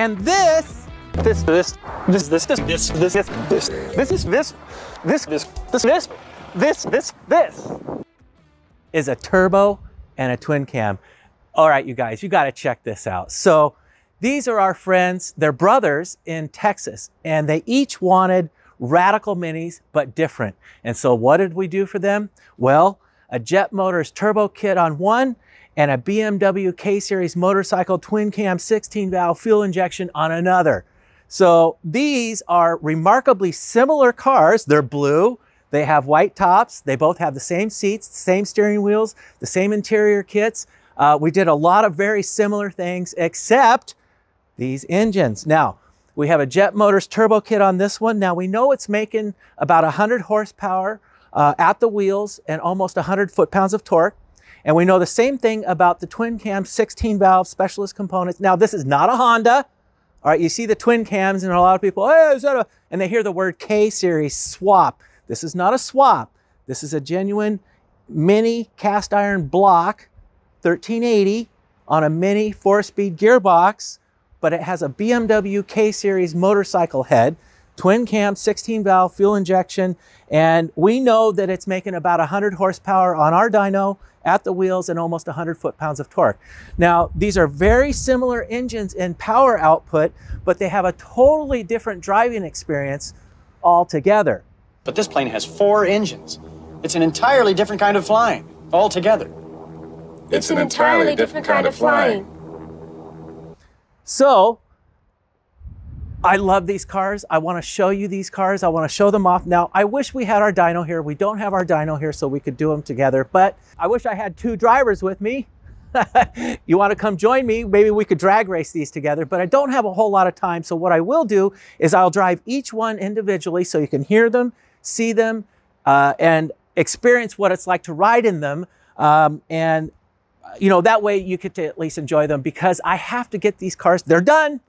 And this is a turbo and a twin cam. All right, you guys, you got to check this out. So these are our friends, they're brothers in Texas, and they each wanted radical minis, but different. And so what did we do for them? Well, a Jet Motors turbo kit on one and a BMW K-Series motorcycle twin cam 16 valve fuel injection on another. So these are remarkably similar cars. They're blue. They have white tops. They both have the same seats, the same steering wheels, the same interior kits. We did a lot of very similar things except these engines. Now, we have a Jet Motors turbo kit on this one. Now, we know it's making about 100 horsepower at the wheels and almost 100 foot-pounds of torque. And we know the same thing about the twin cam 16 valve specialist components. Now, this is not a Honda. All right, you see the twin cams and a lot of people, hey, is that a, and they hear the word K-Series swap. This is not a swap. This is a genuine mini cast iron block, 1380 on a mini 4-speed gearbox, but it has a BMW K-Series motorcycle head, twin cam 16 valve fuel injection, and we know that it's making about 100 horsepower on our dyno at the wheels and almost 100 foot-pounds of torque. Now, these are very similar engines in power output, but they have a totally different driving experience altogether. But this plane has 4 engines. It's an entirely different kind of flying altogether. It's an entirely different kind of flying. So, I love these cars. I want to show you these cars. I want to show them off. Now, I wish we had our dyno here. We don't have our dyno here, so we could do them together, but I wish I had 2 drivers with me. You want to come join me? Maybe we could drag race these together, but I don't have a whole lot of time. So what I will do is I'll drive each one individually so you can hear them, see them, and experience what it's like to ride in them. And you know, that way you get to at least enjoy them, because I have to get these cars. They're done.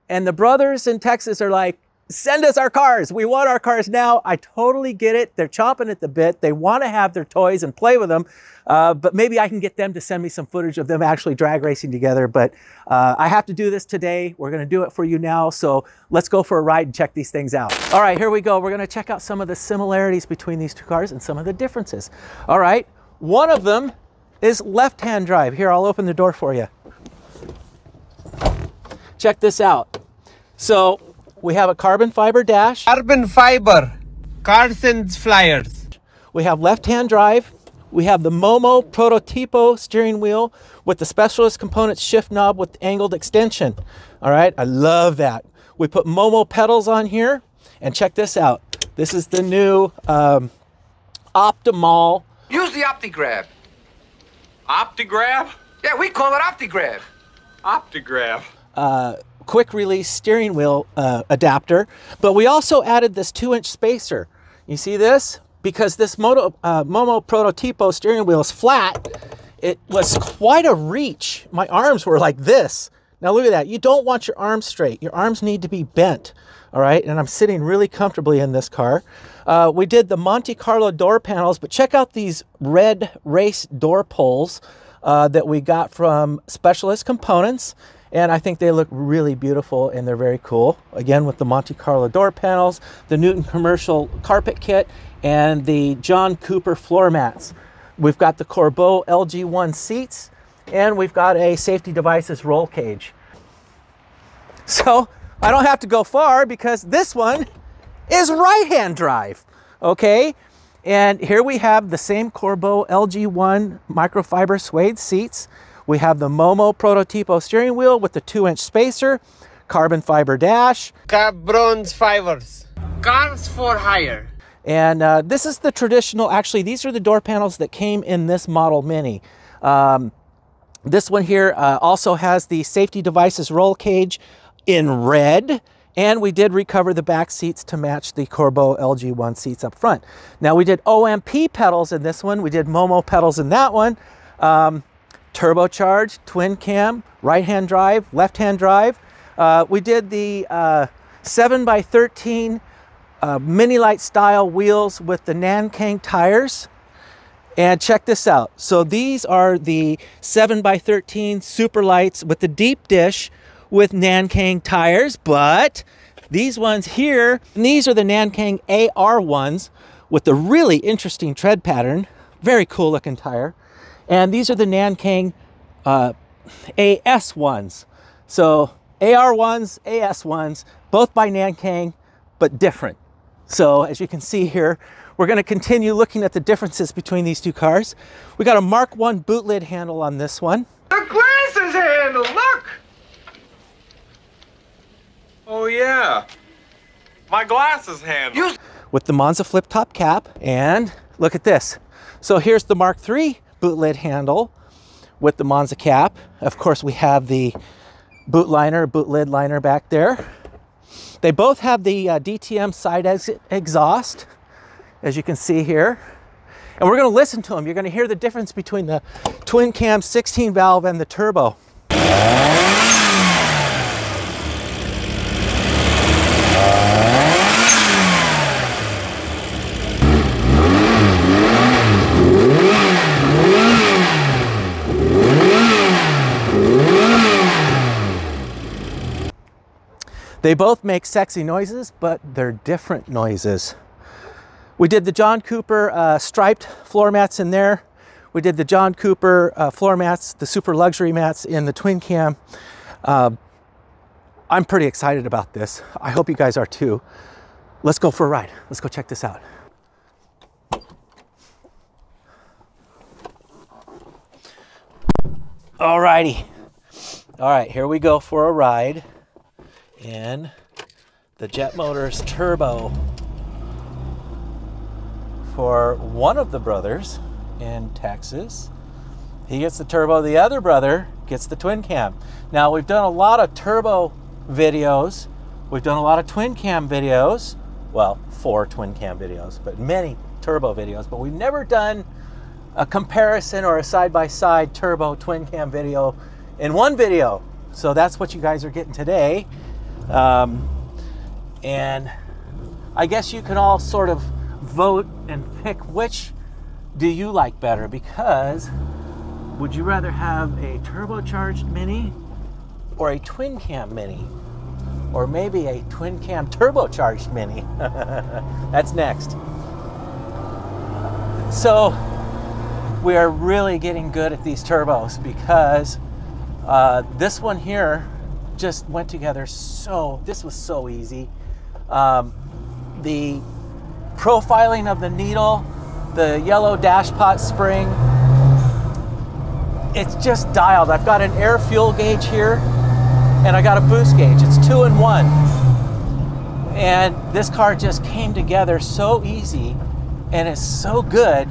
And the brothers in Texas are like, send us our cars. We want our cars now. I totally get it. They're chomping at the bit. They want to have their toys and play with them. But maybe I can get them to send me some footage of them actually drag racing together. But I have to do this today. We're going to do it for you now. So let's go for a ride and check these things out. All right, here we go. We're going to check out some of the similarities between these 2 cars and some of the differences. All right, one of them is left-hand drive. Here, I'll open the door for you. Check this out. So we have a carbon fiber dash. Carbon fiber, cars and flyers. We have left-hand drive. We have the Momo Prototipo steering wheel with the specialist components shift knob with angled extension. All right, I love that. We put Momo pedals on here, and check this out. This is the new Optimal. Use the OptiGrab. OptiGrab? Yeah, we call it OptiGrab. OptiGrab. Quick release steering wheel adapter, but we also added this 2-inch spacer. You see this? Because this Momo Prototipo steering wheel is flat, it was quite a reach. My arms were like this. Now look at that. You don't want your arms straight. Your arms need to be bent. All right, and I'm sitting really comfortably in this car. We did the Monte Carlo door panels, but check out these red race door pulls that we got from Specialist Components. And I think they look really beautiful and they're very cool. Again, with the Monte Carlo door panels, the Newton Commercial carpet kit, and the John Cooper floor mats. We've got the Corbeau LG1 seats, and we've got a safety devices roll cage. So I don't have to go far because this one is right-hand drive, okay? And here we have the same Corbeau LG1 microfiber suede seats. We have the Momo Prototipo steering wheel with the 2-inch spacer, carbon fiber dash. Carbon fibers, cars for hire. And this is the traditional, actually these are the door panels that came in this model Mini. This one here also has the safety devices roll cage in red, and we did recover the back seats to match the Corbeau LG1 seats up front. Now we did OMP pedals in this one, we did Momo pedals in that one. Turbocharged, twin cam, right-hand drive, left-hand drive. We did the 7x13 mini light style wheels with the Nankang tires. And check this out. So these are the 7x13 super lights with the deep dish with Nankang tires, but these ones here, these are the Nankang AR ones with the really interesting tread pattern. Very cool looking tire. And these are the Nankang AS ones. So AR ones, AS ones, both by Nankang, but different. So as you can see here, we're going to continue looking at the differences between these two cars. We got a Mark 1 boot lid handle on this one. The glasses handle, look! Oh yeah. My glasses handle. With the Monza flip top cap. And look at this. So here's the Mark 3 boot lid handle with the Monza cap. Of course, we have the boot lid liner back there. They both have the DTM side exit exhaust, as you can see here. And we're going to listen to them. You're going to hear the difference between the twin cam 16 valve and the turbo. They both make sexy noises, but they're different noises. We did the John Cooper striped floor mats in there. We did the John Cooper floor mats, the super luxury mats in the twin cam. I'm pretty excited about this. I hope you guys are too. Let's go for a ride. Let's go check this out. Alrighty. All right, here we go for a ride in the Jet Motors Turbo for one of the brothers in Texas. He gets the turbo, the other brother gets the twin cam. Now, we've done a lot of turbo videos. We've done a lot of twin cam videos. Well, 4 twin cam videos, but many turbo videos, but we've never done a comparison or a side-by-side turbo twin cam video in one video. So that's what you guys are getting today. And I guess you can all sort of vote and pick which do you like better, because would you rather have a turbocharged Mini or a twin cam Mini, or maybe a twin cam turbocharged Mini? That's next. So we are really getting good at these turbos, because this one here just went together this was so easy. The profiling of the needle, the yellow dash pot spring, it's just dialed. I've got an air fuel gauge here, and I got a boost gauge. It's 2-in-1. And this car just came together so easy, and it's so good.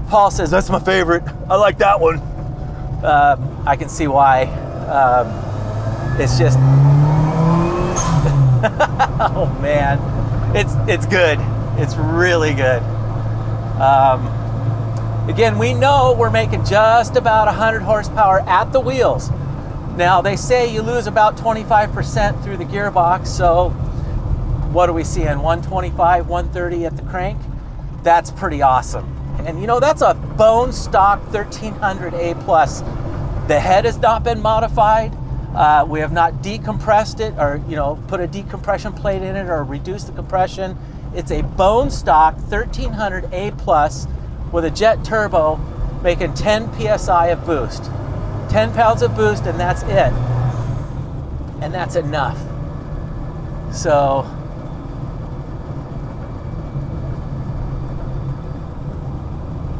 Paul says, that's my favorite. I like that one. I can see why. It's just, oh man, it's good. It's really good. Again, we know we're making just about 100 horsepower at the wheels. Now, they say you lose about 25% through the gearbox, so what are we seeing? 125, 130 at the crank? That's pretty awesome. And you know, that's a bone stock 1300A+. The head has not been modified. We have not decompressed it, or put a decompression plate in it or reduced the compression. It's a bone stock 1300A+ with a jet turbo, making 10 PSI of boost. 10 pounds of boost, and that's it. And that's enough. So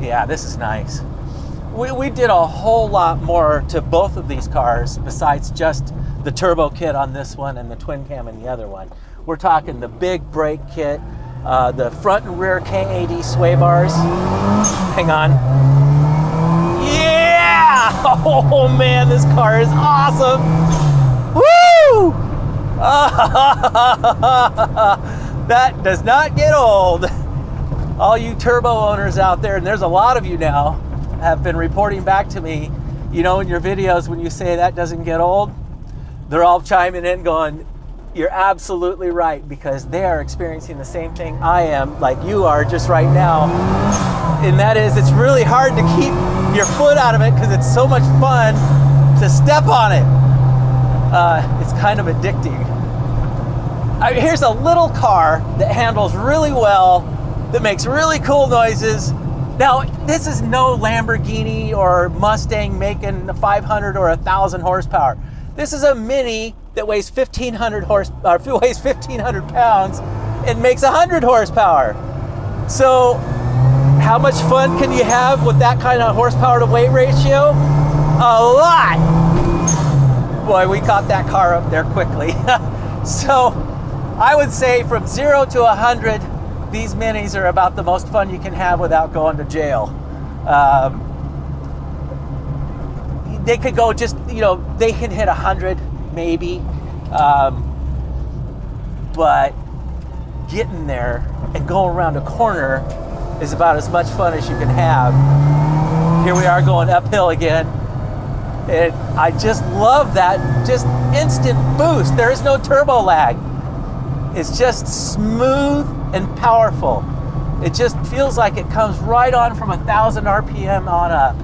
yeah, this is nice. We did a whole lot more to both of these cars besides just the turbo kit on this one and the twin cam in the other one. We're talking the big brake kit, the front and rear KAD sway bars. Hang on. Yeah! Oh man, this car is awesome. Woo! That does not get old. All you turbo owners out there, and there's a lot of you now, have been reporting back to me, in your videos when you say that doesn't get old, they're all chiming in going, you're absolutely right, because they are experiencing the same thing I am, like you are just right now. And that is, it's really hard to keep your foot out of it because it's so much fun to step on it. It's kind of addicting. Here's a little car that handles really well, that makes really cool noises. Now, this is no Lamborghini or Mustang making 500 or 1,000 horsepower. This is a Mini that weighs 1,500 pounds and makes 100 horsepower. So, how much fun can you have with that kind of horsepower to weight ratio? A lot. Boy, we caught that car up there quickly. So, I would say from 0 to 100, these Minis are about the most fun you can have without going to jail. They could go just, you know, they can hit 100 maybe, but getting there and going around a corner is about as much fun as you can have. Here we are going uphill again, and I just love that just instant boost. There is no turbo lag. It's just smooth and powerful. It just feels like it comes right on from 1,000 RPM on up.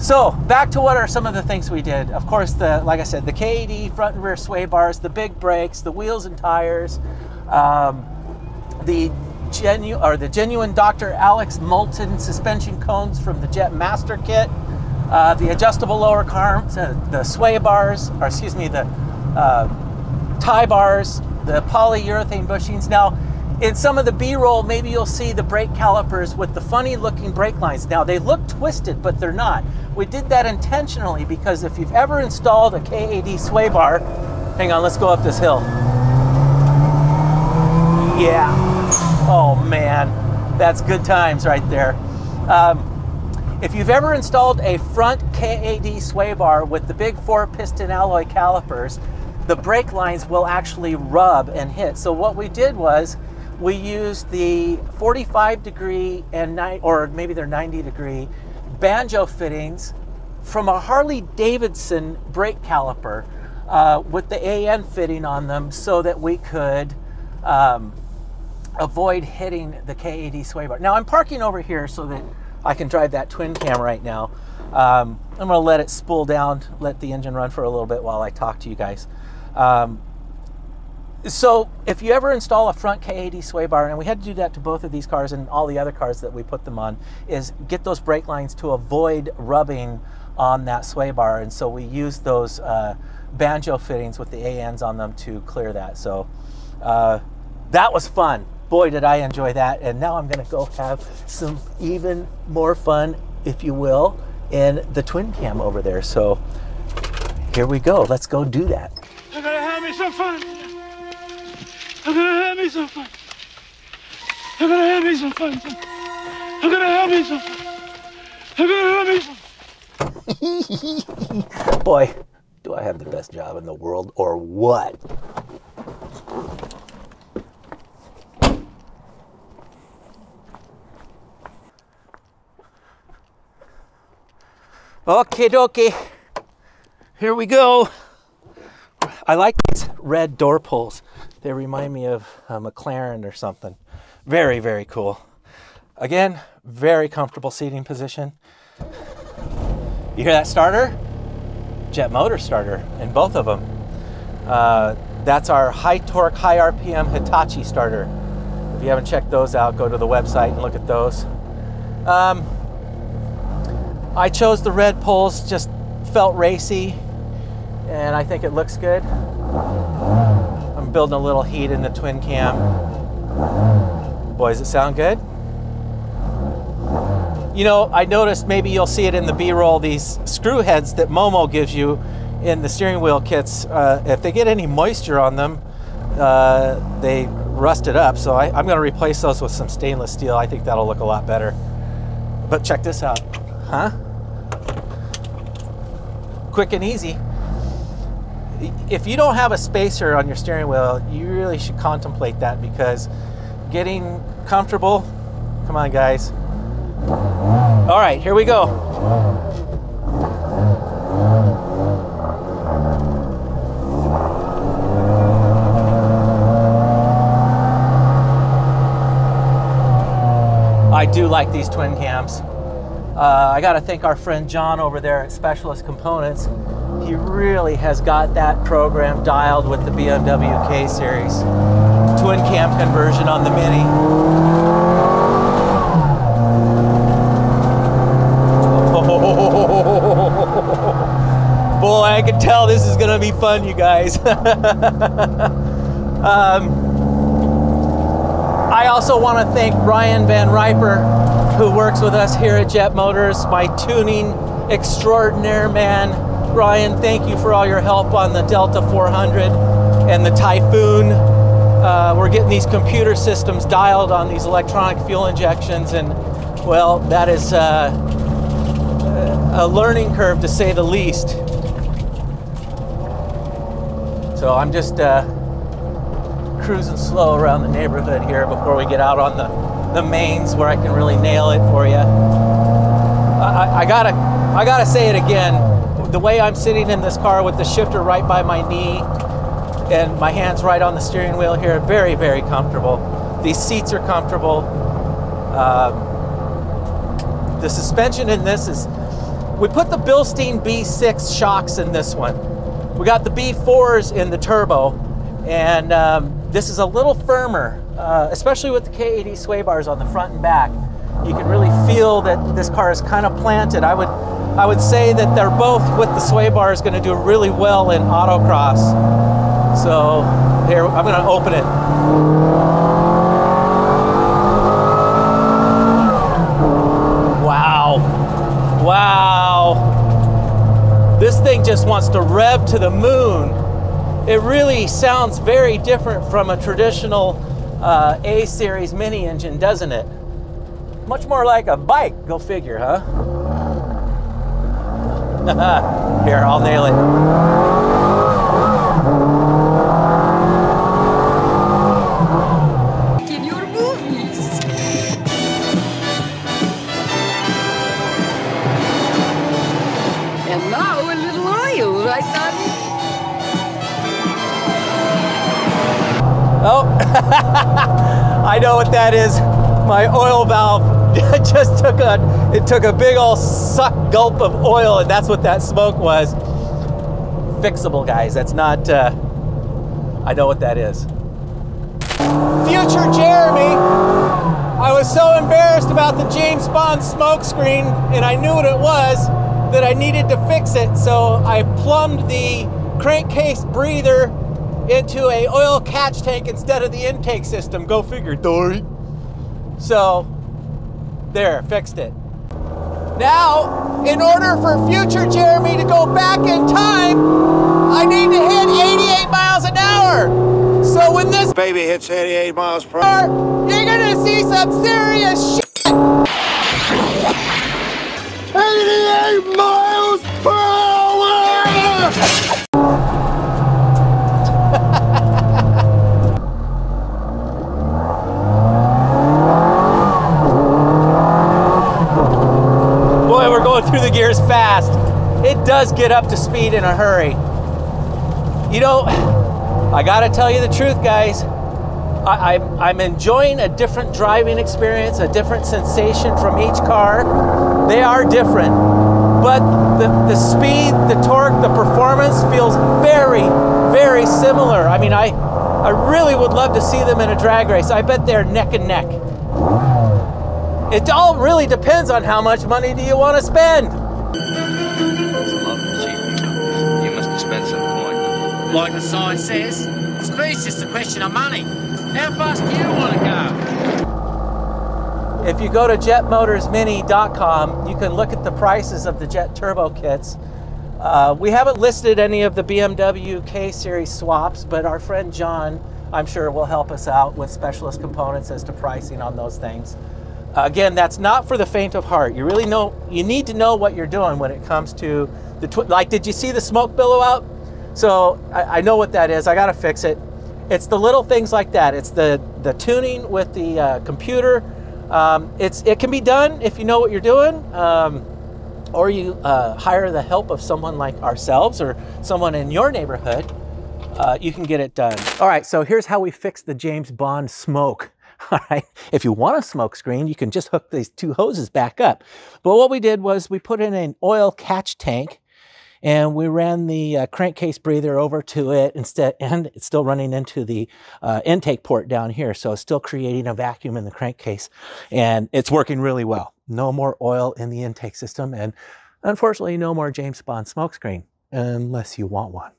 So back to what are some of the things we did. Of course, like I said, the KAD front and rear sway bars, the big brakes, the wheels and tires, the genuine Dr. Alex Moulton suspension cones from the Jet Master kit, the adjustable lower arms, the sway bars, or excuse me, the tie bars, the polyurethane bushings. Now, in some of the B-roll, maybe you'll see the brake calipers with the funny looking brake lines. Now, they look twisted, but they're not. We did that intentionally because if you've ever installed a KAD sway bar, hang on, let's go up this hill. Yeah. Oh man, that's good times right there. If you've ever installed a front KAD sway bar with the big 4-piston alloy calipers, the brake lines will actually rub and hit. So what we did was we used the 45-degree or maybe they're 90-degree banjo fittings from a Harley Davidson brake caliper with the AN fitting on them so that we could avoid hitting the KAD sway bar. Now I'm parking over here so that I can drive that twin cam right now. I'm gonna let it spool down, let the engine run for a little bit while I talk to you guys. So if you ever install a front KAD sway bar, and we had to do that to both of these cars and all the other cars that we put them on, is get those brake lines to avoid rubbing on that sway bar. And so we used those banjo fittings with the ANs on them to clear that. So that was fun. Boy, did I enjoy that. And now I'm gonna go have some even more fun, if you will, in the twin cam over there. So here we go, let's go do that. I'm gonna have me some fun. I'm gonna have me some fun. I'm gonna have me some fun. I'm gonna have me some fun. I'm gonna have me some fun. Boy, do I have the best job in the world or what? Okay, dokie. Here we go. I like these red door pulls. They remind me of a McLaren or something. Very, very cool. Again, very comfortable seating position. You hear that starter? Jet motor starter in both of them. That's our high torque, high RPM Hitachi starter. If you haven't checked those out, go to the website and look at those. I chose the red pulls, just felt racy, and I think it looks good. I'm building a little heat in the twin cam. Boy, does it sound good? You know, I noticed, maybe you'll see it in the B-roll, these screw heads that Momo gives you in the steering wheel kits, if they get any moisture on them, they rust it up. So I'm gonna replace those with some stainless steel. I think that'll look a lot better. But check this out, huh? Quick and easy. If you don't have a spacer on your steering wheel, you really should contemplate that, because getting comfortable, come on guys. All right, here we go. I do like these twin cams. I got to thank our friend John over there at Specialist Components. He really has got that program dialed with the BMW K Series. Twin cam conversion on the Mini. Boy, I can tell this is gonna be fun, you guys. I also want to thank Ryan Van Riper, who works with us here at Jet Motors, my tuning extraordinaire man. Ryan, thank you for all your help on the Delta 400 and the Typhoon. We're getting these computer systems dialed on these electronic fuel injections, and well, that is a learning curve to say the least. So I'm just cruising slow around the neighborhood here before we get out on the mains where I can really nail it for you. I gotta say it again. The way I'm sitting in this car with the shifter right by my knee and my hands right on the steering wheel here, very, very comfortable. These seats are comfortable. The suspension in this is, we put the Bilstein B6 shocks in this one. We got the B4s in the turbo, and this is a little firmer, especially with the K80 sway bars on the front and back. You can really feel that this car is kind of planted. I would say that they're both with the sway bars going to do really well in autocross. So here, I'm going to open it. Wow. Wow. This thing just wants to rev to the moon. It really sounds very different from a traditional A-Series mini engine, doesn't it? Much more like a bike, go figure, huh? Here, I'll nail it. In your movies. And now a little oil, right, Donnie? Oh, I know what that is. My oil valve just took a big old suck gulp of oil, and that's what that smoke was. Fixable, guys. That's not, I know what that is. Future Jeremy, I was so embarrassed about the James Bond smoke screen, and I knew what it was, that I needed to fix it, so I plumbed the crankcase breather into a oil catch tank instead of the intake system. Go figure, Dory. So, there, fixed it. Now, in order for future Jeremy to go back in time, I need to hit 88 miles an hour. So when this baby hits 88 miles per hour, you're gonna see some serious shit. 88 miles per hour! Through the gears fast. It does get up to speed in a hurry. You know, I gotta tell you the truth, guys. I'm enjoying a different driving experience, a different sensation from each car. They are different, but the speed, the torque, the performance feels very, very similar. I mean, I really would love to see them in a drag race. I bet they're neck and neck. It all really depends on how much money do you want to spend. You must have spent some coin. Like the sign says, speed's just a question of money. How fast do you want to go? If you go to jetmotorsmini.com, you can look at the prices of the Jet Turbo kits. We haven't listed any of the BMW K Series swaps, but our friend John, I'm sure, will help us out with specialist components as to pricing on those things. Again, that's not for the faint of heart. You really you need to know what you're doing when it comes to the like, did you see the smoke billow out? So I know what that is. I got to fix it. It's the little things like that. It's the tuning with the computer. It can be done if you know what you're doing, or you hire the help of someone like ourselves or someone in your neighborhood. You can get it done. All right, so here's how we fix the James Bond smoke. All right, if you want a smoke screen, you can just hook these two hoses back up. But what we did was we put in an oil catch tank, and we ran the crankcase breather over to it instead, and it's still running into the intake port down here, so it's still creating a vacuum in the crankcase, and it's working really well. No more oil in the intake system, and unfortunately no more James Bond smokescreen, unless you want one.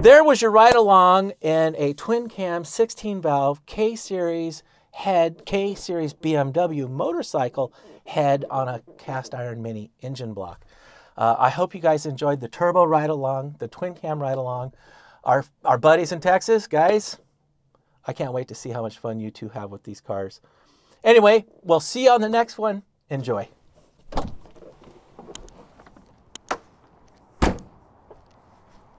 There was your ride along in a twin cam 16 valve K-Series head, K-Series BMW motorcycle head on a cast iron mini engine block. I hope you guys enjoyed the turbo ride along, the twin cam ride along. Our buddies in Texas, guys, I can't wait to see how much fun you two have with these cars. Anyway, we'll see you on the next one. Enjoy.